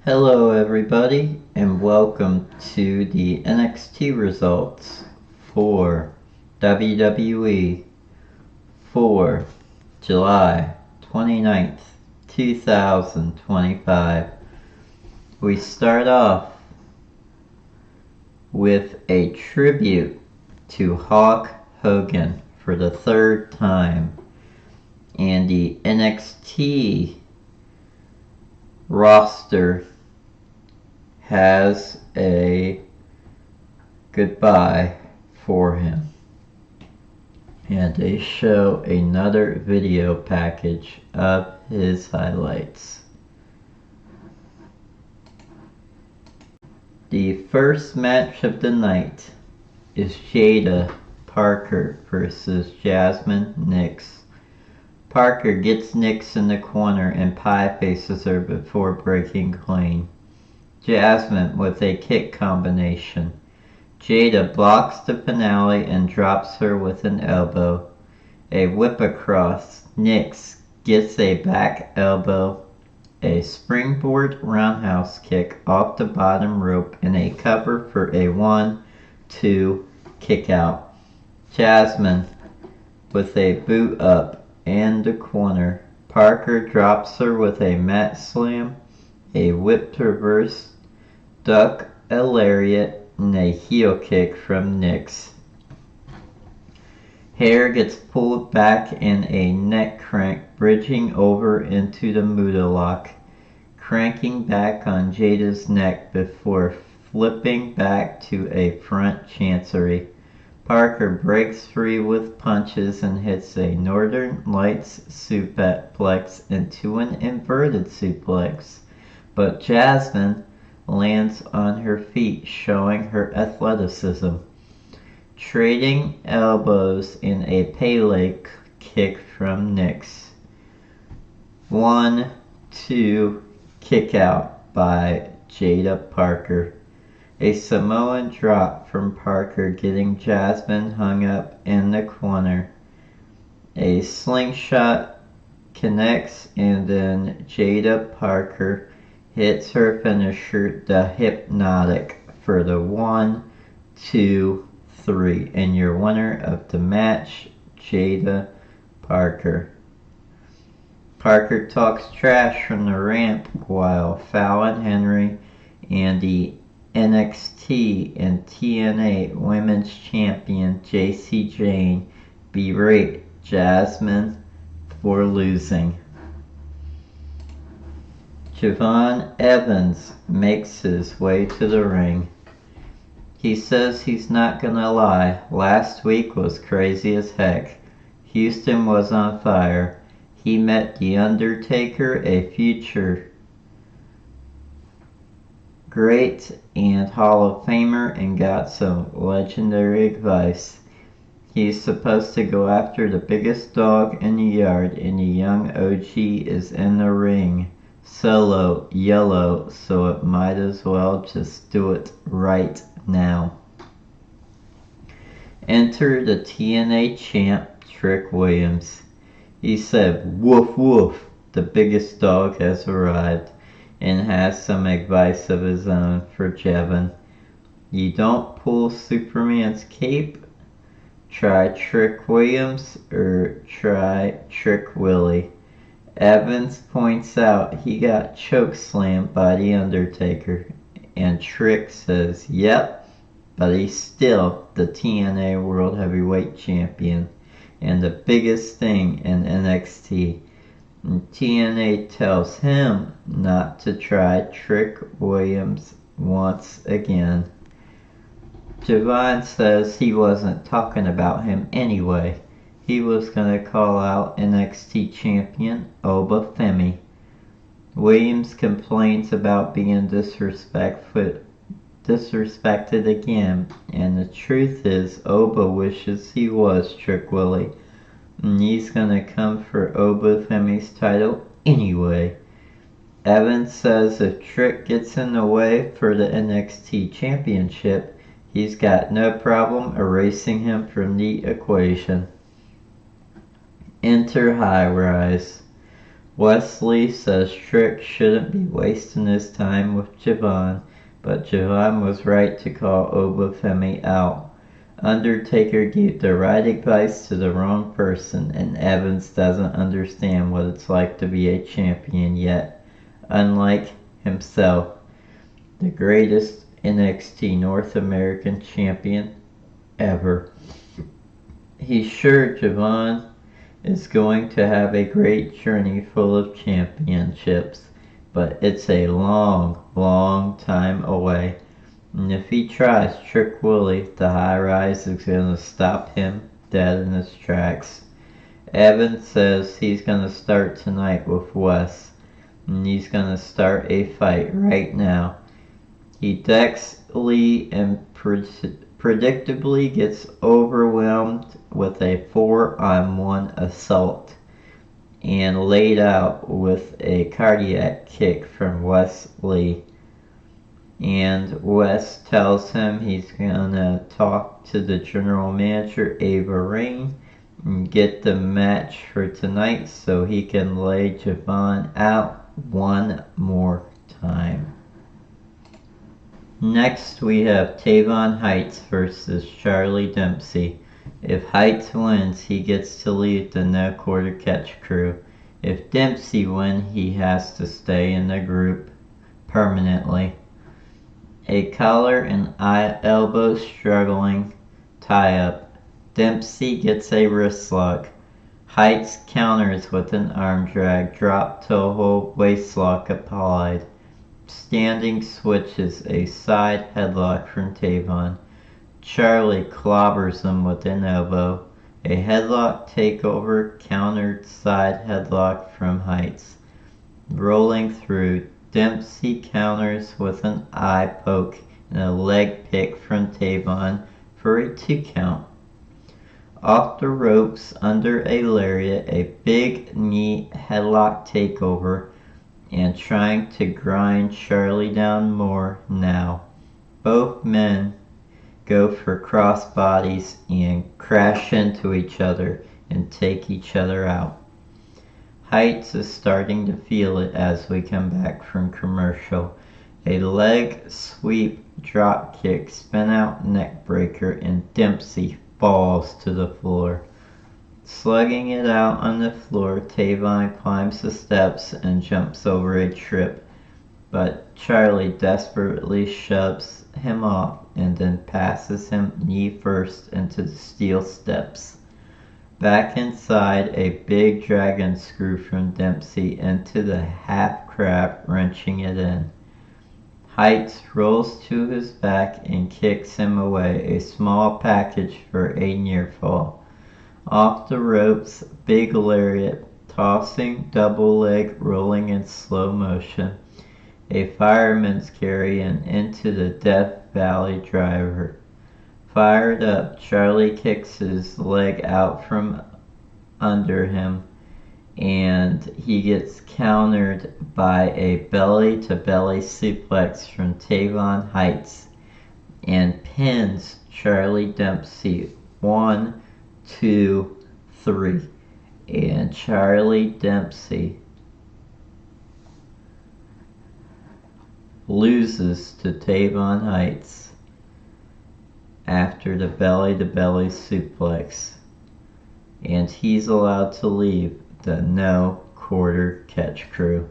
Hello everybody and welcome to the NXT results for WWE for July 29th, 2025. We start off with a tribute to Hulk Hogan for the third time, and the NXT roster has a goodbye for him, and they show another video package of his highlights. The first match of the night is Jaida Parker versus Jazmyn Nyx. Parker gets Nyx in the corner and pie faces her before breaking clean. Jazmyn with a kick combination. Jaida blocks the finale and drops her with an elbow. A whip across. Nyx gets a back elbow, a springboard roundhouse kick off the bottom rope, and a cover for a 1-2 kick out. Jazmyn with a boot up and the corner. Parker drops her with a mat slam, a whipped reverse, duck, a lariat, and a heel kick from Nyx. Hair gets pulled back in a neck crank, bridging over into the Muda lock, cranking back on Jaida's neck before flipping back to a front chancery. Parker breaks free with punches and hits a Northern Lights suplex into an inverted suplex, but Jazmyn lands on her feet, showing her athleticism. Trading elbows in a Pele kick from Nyx. 1-2 kick out by Jaida Parker. A Samoan drop from Parker, getting Jazmyn hung up in the corner. A slingshot connects, and then Jaida Parker hits her finisher, the Hipnotic, for the 1-2-3. And your winner of the match, Jaida Parker. Parker talks trash from the ramp while Fallon Henry and the NXT and TNA Women's Champion Jayne berate Jazmyn for losing. Javon Evans makes his way to the ring. He says he's not gonna lie, last week was crazy as heck. Houston was on fire. He met The Undertaker, a future great and Hall of Famer, and got some legendary advice. He's supposed to go after the biggest dog in the yard, and the young OG is in the ring. Solo yellow, so it might as well just do it right now. Enter the TNA champ, Trick Williams. He said, "Woof woof, the biggest dog has arrived," and has some advice of his own for Jevon. You don't pull Superman's cape? Try Trick Williams or try Trick Willie. Evans points out he got chokeslammed by The Undertaker, and Trick says, yep, but he's still the TNA World Heavyweight Champion and the biggest thing in NXT. And TNA tells him not to try Trick Williams once again. Javon says he wasn't talking about him anyway. He was going to call out NXT champion Oba Femi. Williams complains about being disrespected again, and the truth is Oba wishes he was Trick Willie, and he's going to come for Oba Femi's title anyway. Evans says if Trick gets in the way for the NXT championship, he's got no problem erasing him from the equation. Enter High Rise. Wesley says Trick shouldn't be wasting his time with Javon, but Javon was right to call Oba Femi out. Undertaker gave the right advice to the wrong person, and Evans doesn't understand what it's like to be a champion yet. Unlike himself, the greatest NXT North American champion ever. He's sure Javon is going to have a great journey full of championships, but it's a long, long time away. And if he tries Trick Willie, the high rise is going to stop him dead in his tracks. Evans says he's going to start tonight with Wes, and he's going to start a fight right now. He dexterly and predictably gets overwhelmed with a 4-on-1 assault and laid out with a cardiac kick from Wesley. And Wes tells him he's gonna talk to the general manager, Ava Rain, and get the match for tonight so he can lay Javon out one more time. Next we have Tavion Heights versus Charlie Dempsey. If Heights wins, he gets to leave the No Quarter Catch crew. If Dempsey wins, he has to stay in the group permanently. A collar and elbow struggling tie-up. Dempsey gets a wrist lock. Heights counters with an arm drag, drop to a hold waist lock applied. Standing switches a side headlock from Tavion. Charlie clobbers him with an elbow. A headlock takeover, countered side headlock from Heights. Rolling through, Dempsey counters with an eye poke and a leg pick from Tavion for a 2 count. Off the ropes under a lariat, a big knee headlock takeover, and trying to grind Charlie down more now. Both men go for crossbodies and crash into each other and take each other out. Heights is starting to feel it as we come back from commercial. A leg sweep drop kick, spin out neck breaker, and Dempsey falls to the floor. Slugging it out on the floor, Tavion climbs the steps and jumps over a trip, but Charlie desperately shoves him off and then passes him knee first into the steel steps. Back inside, a big dragon screw from Dempsey into the half crab, wrenching it in. Heights rolls to his back and kicks him away, a small package for a near fall. Off the ropes, big lariat, tossing, double leg, rolling in slow motion. A fireman's carry and into the Death Valley driver. Fired up, Charlie kicks his leg out from under him, and he gets countered by a belly-to-belly suplex from Tavion Heights and pins Charlie Dempsey 1, 2, 3, and Charlie Dempsey loses to Tavion Heights after the belly-to-belly suplex, and he's allowed to leave the No Quarter Catch crew.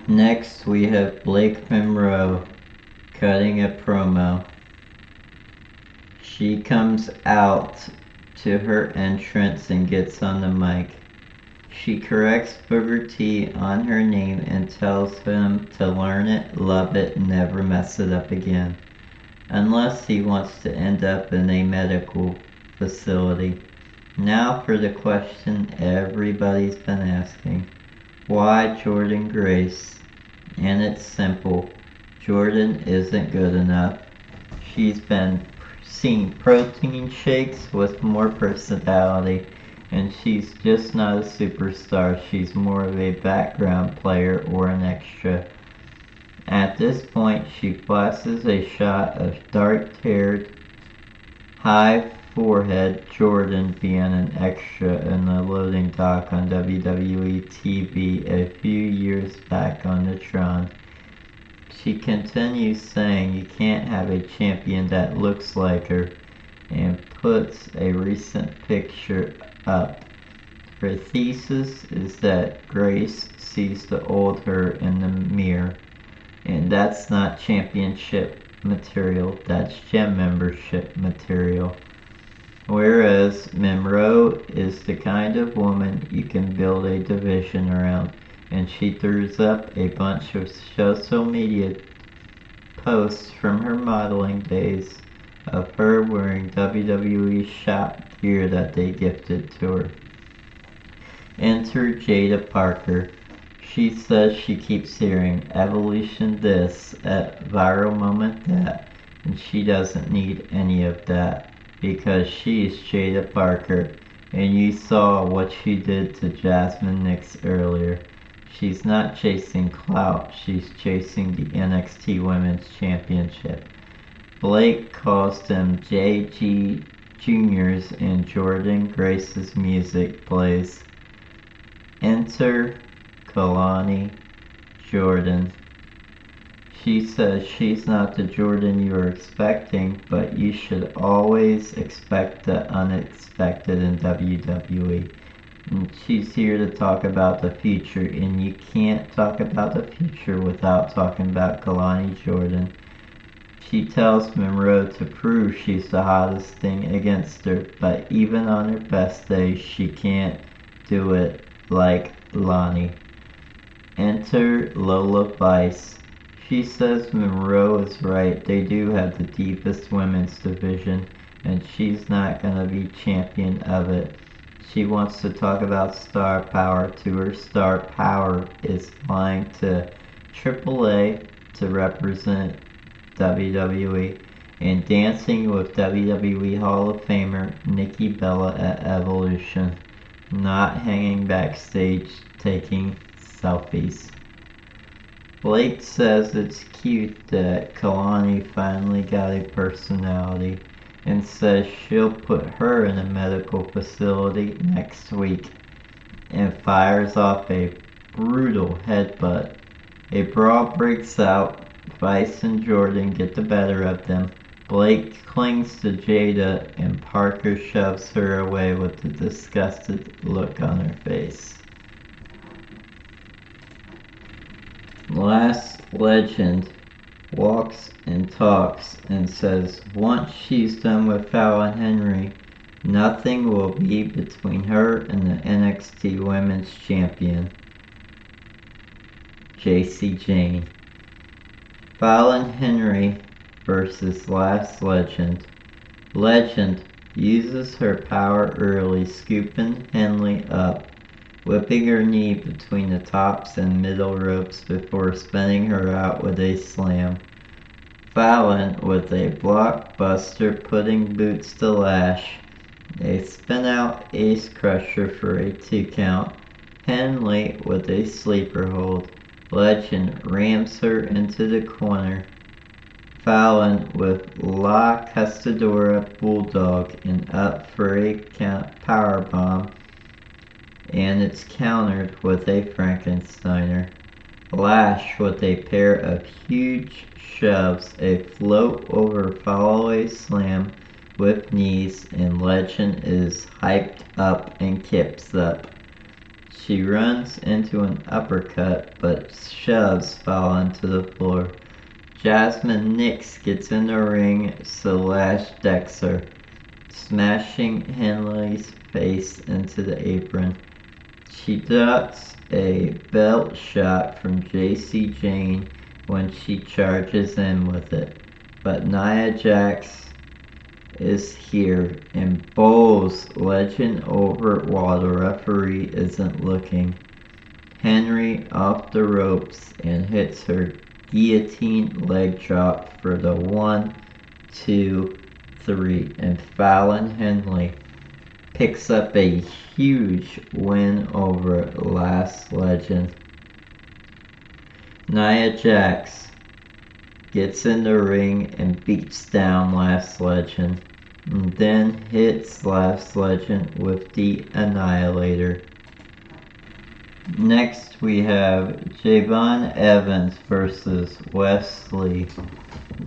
Next we have Blake Monroe cutting a promo. She comes out to her entrance and gets on the mic. She corrects Booker T on her name and tells him to learn it, love it, and never mess it up again. Unless he wants to end up in a medical facility. Now for the question everybody's been asking. Why Jordynne Grace? And it's simple. Jordynne isn't good enough. She's been seeing protein shakes with more personality, and she's just not a superstar. She's more of a background player or an extra. At this point, she flashes a shot of dark-haired, high forehead, Jordan being an extra in the loading dock on WWE TV a few years back on the Tron. She continues saying you can't have a champion that looks like her, and puts a recent picture up. Her thesis is that Grace sees the old her in the mirror, and that's not championship material, that's gym membership material. Whereas Monroe is the kind of woman you can build a division around, and she throws up a bunch of social media posts from her modeling days of her wearing WWE shop gear that they gifted to her. Enter Jaida Parker. She says she keeps hearing evolution this, viral moment that, and she doesn't need any of that because she's Jaida Parker, and you saw what she did to Jazmyn Nyx earlier. She's not chasing clout, she's chasing the NXT Women's Championship. Blake calls them JG Juniors, and Jordan Grace's music plays. Enter Kalani Jordan. She says she's not the Jordan you are expecting, but you should always expect the unexpected in WWE. And she's here to talk about the future, and you can't talk about the future without talking about Kalani Jordan. She tells Monroe to prove she's the hottest thing against her, but even on her best day, she can't do it like Lonnie. Enter Lola Vice. She says Monroe is right, they do have the deepest women's division, and she's not gonna be champion of it. She wants to talk about star power to her. Star power is flying to AAA to represent WWE and dancing with WWE Hall of Famer Nikki Bella at Evolution, not hanging backstage taking selfies. Blake says it's cute that Kalani finally got a personality and says she'll put her in a medical facility next week, and fires off a brutal headbutt. A brawl breaks out. Vice and Jordan get the better of them. Blake clings to Jaida, and Parker shoves her away with a disgusted look on her face. Last Legend walks and talks and says once she's done with Fallon Henry, nothing will be between her and the NXT Women's Champion, Jayne. Fallon Henry versus Last Legend. Legend uses her power early, scooping Henley up, whipping her knee between the tops and middle ropes before spinning her out with a slam. Fallon with a blockbuster putting boots to Lash, a spin out ace crusher for a 2 count. Henley with a sleeper hold. Legend rams her into the corner. Fallon with La Castadora Bulldog and up for a powerbomb, and it's countered with a Frankensteiner. Lash with a pair of huge shoves, a float over follow-away slam with knees, and Legend is hyped up and kips up. She runs into an uppercut but shoves Fallon to the floor. Jazmyn Nyx gets in the ring, so Lash decks her, smashing Henley's face into the apron. She ducks a belt shot from Jayne when she charges in with it, but Nia Jax is here and bowls Legend over while the referee isn't looking. Henry off the ropes and hits her guillotine leg drop for the 1, 2, 3, and Fallon Henley picks up a huge win over Last Legend. Nia Jax gets in the ring and beats down Last Legend. and then hits Last Legend with the Annihilator. Next we have Javon Evans versus Wesley.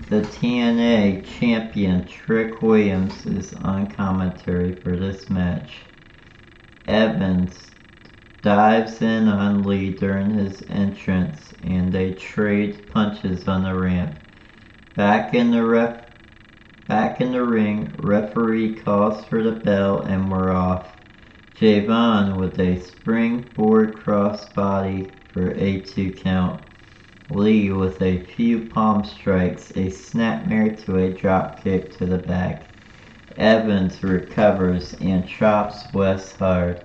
The TNA champion Trick Williams is on commentary for this match. Evans dives in on Lee during his entrance and they trade punches on the ramp. Back in the ring, referee calls for the bell and we're off. Javon with a springboard crossbody for a 2 count. Lee with a few palm strikes, a snapmare to a drop kick to the back. Evans recovers and chops Wes hard.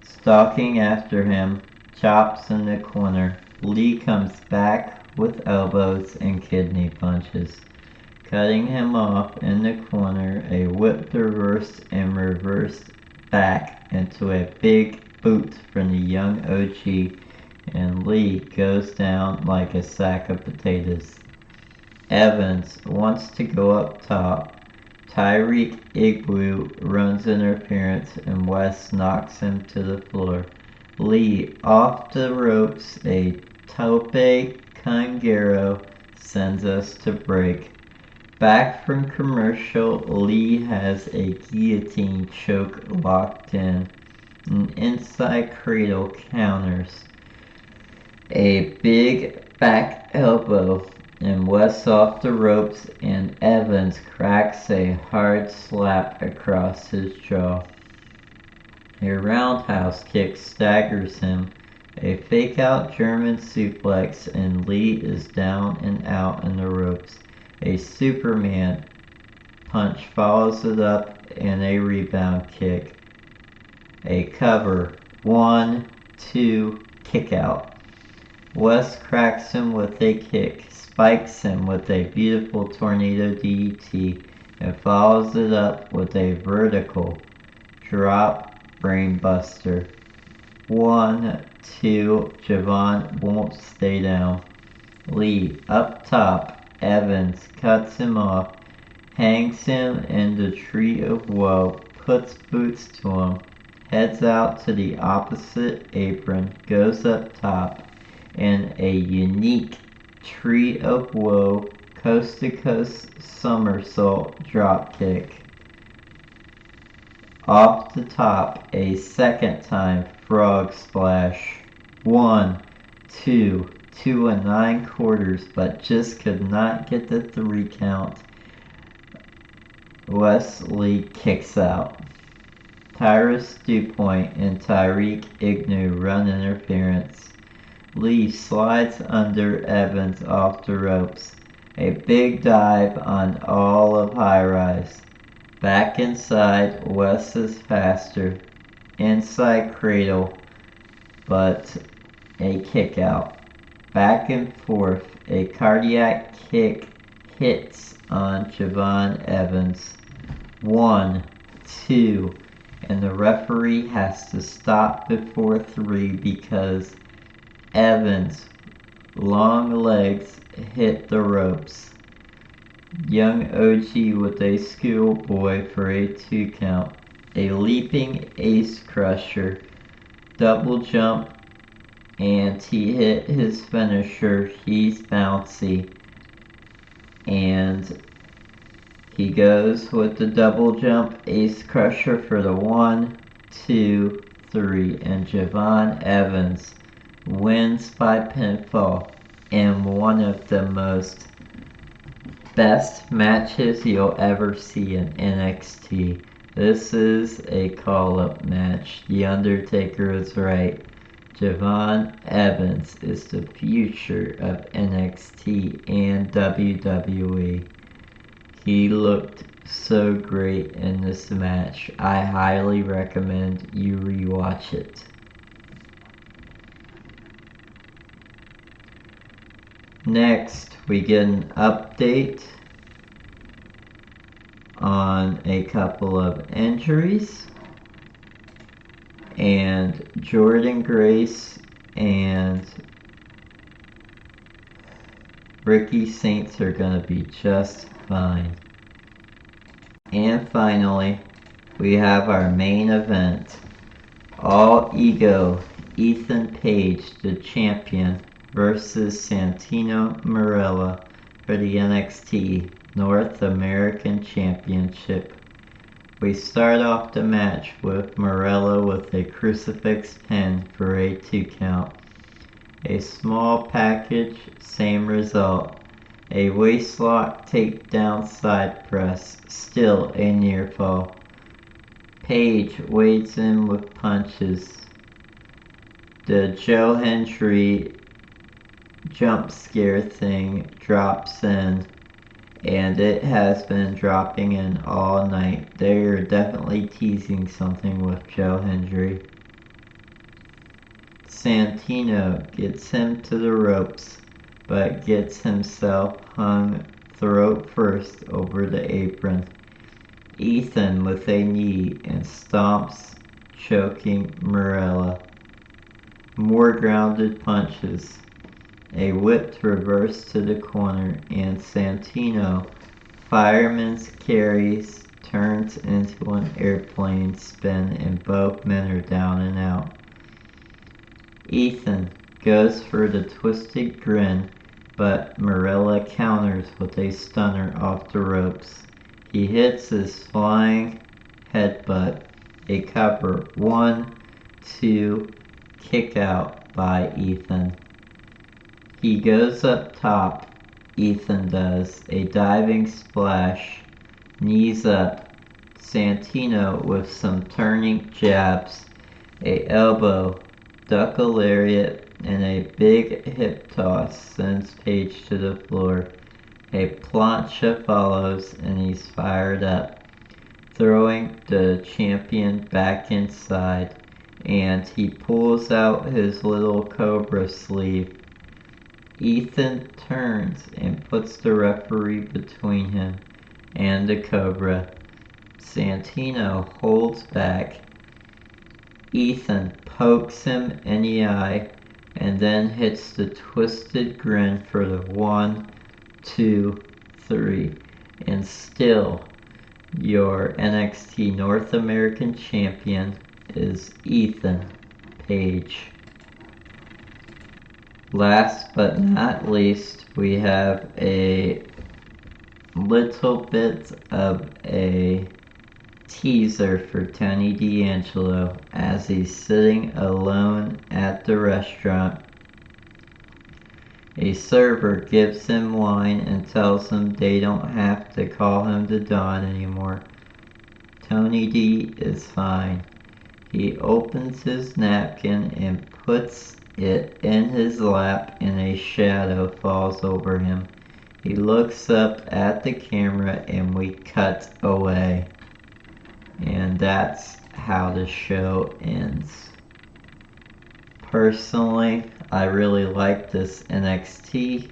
Stalking after him, chops in the corner. Lee comes back with elbows and kidney punches. Cutting him off in the corner, a whipped reverse and reversed back into a big boot from the young OG, and Lee goes down like a sack of potatoes. Evans wants to go up top. Tyreek Igloo runs interference and Wes knocks him to the floor. Lee off the ropes, a tope congero sends us to break. Back from commercial, Lee has a guillotine choke locked in. An inside cradle counters. A big back elbow and Wes off the ropes and Evans cracks a hard slap across his jaw. A roundhouse kick staggers him. A fake out German suplex and Lee is down and out on the ropes. A Superman punch follows it up and a rebound kick. A cover. 1, 2, kick out. Wes cracks him with a kick, spikes him with a beautiful tornado DDT, and follows it up with a vertical drop brainbuster. 1, 2, Javon won't stay down. Lee up top. Evans cuts him off, hangs him in the tree of woe, puts boots to him, heads out to the opposite apron, goes up top, and a unique tree of woe coast to coast somersault drop kick. Off the top, a second time frog splash. 1, 2, 2 9/4, but just could not get the 3 count. Wesley kicks out. Tyrus DuPoint and Tyreek Igloo run interference. Lee slides under Evans off the ropes. A big dive on all of High Rise. Back inside, Wes is faster. Inside cradle, but a kick out. Back and forth, a cardiac kick hits on Javon Evans. 1, 2, and the referee has to stop before 3 because Evans' long legs hit the ropes. Young OG with a schoolboy for a 2 count. A leaping ace crusher, double jump, and he hit his finisher. He's bouncy. And he goes with the double jump ace crusher for the 1, 2, 3. And Javon Evans wins by pinfall in one of the most best matches you'll ever see in NXT. This is a call-up match. The Undertaker is right. Javon Evans is the future of NXT and WWE. He looked so great in this match. I highly recommend you rewatch it. Next, we get an update on a couple of injuries. And Jordan Grace and Ricky Saints are going to be just fine. And finally, we have our main event. All Ego, Ethan Page, the champion, versus Santino Marella for the NXT North American Championship. We start off the match with Marella with a crucifix pin for a 2 count. A small package, same result. A waistlock takedown side press, still a near fall. Page wades in with punches. The Joe Hendry jump scare thing drops in, and it has been dropping in all night. They are definitely teasing something with Joe Hendry. Santino gets him to the ropes, but gets himself hung throat first over the apron. Ethan with a knee and stomps, choking Marella. More grounded punches. A whipped reverse to the corner, and Santino, fireman's carries, turns into an airplane spin, and both men are down and out. Ethan goes for the twisted grin, but Marella counters with a stunner off the ropes. He hits his flying headbutt, a cover 1, 2, kick out by Ethan. He goes up top, Ethan does, a diving splash, knees up, Santino with some turning jabs, a elbow, duck a lariat, and a big hip toss sends Page to the floor. A plancha follows, and he's fired up, throwing the champion back inside, and he pulls out his little cobra sleeve. Ethan turns and puts the referee between him and the cobra. Santino holds back. Ethan pokes him in the eye and then hits the twisted grin for the 1, 2, 3. And still, your NXT North American champion is Ethan Page. Last but not least, we have a little bit of a teaser for Tony D'Angelo as he's sitting alone at the restaurant. A server gives him wine and tells him they don't have to call him the Don anymore. Tony D is fine. He opens his napkin and puts it in his lap, and a shadow falls over him. He looks up at the camera and we cut away. And that's how the show ends. Personally, I really like this NXT.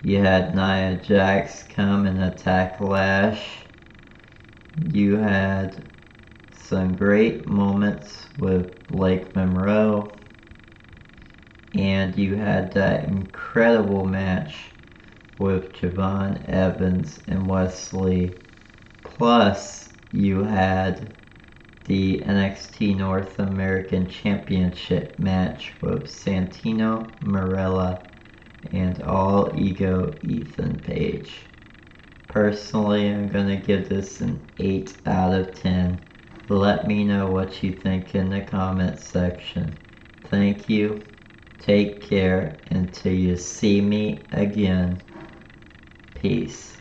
You had Nia Jax come and attack Lash. You had some great moments with Blake Monroe. And you had that incredible match with Javon Evans and Wesley. Plus, you had the NXT North American Championship match with Santino Marella and All Ego Ethan Page. Personally, I'm going to give this an 8 out of 10. Let me know what you think in the comments section. Thank you. Take care until you see me again. Peace.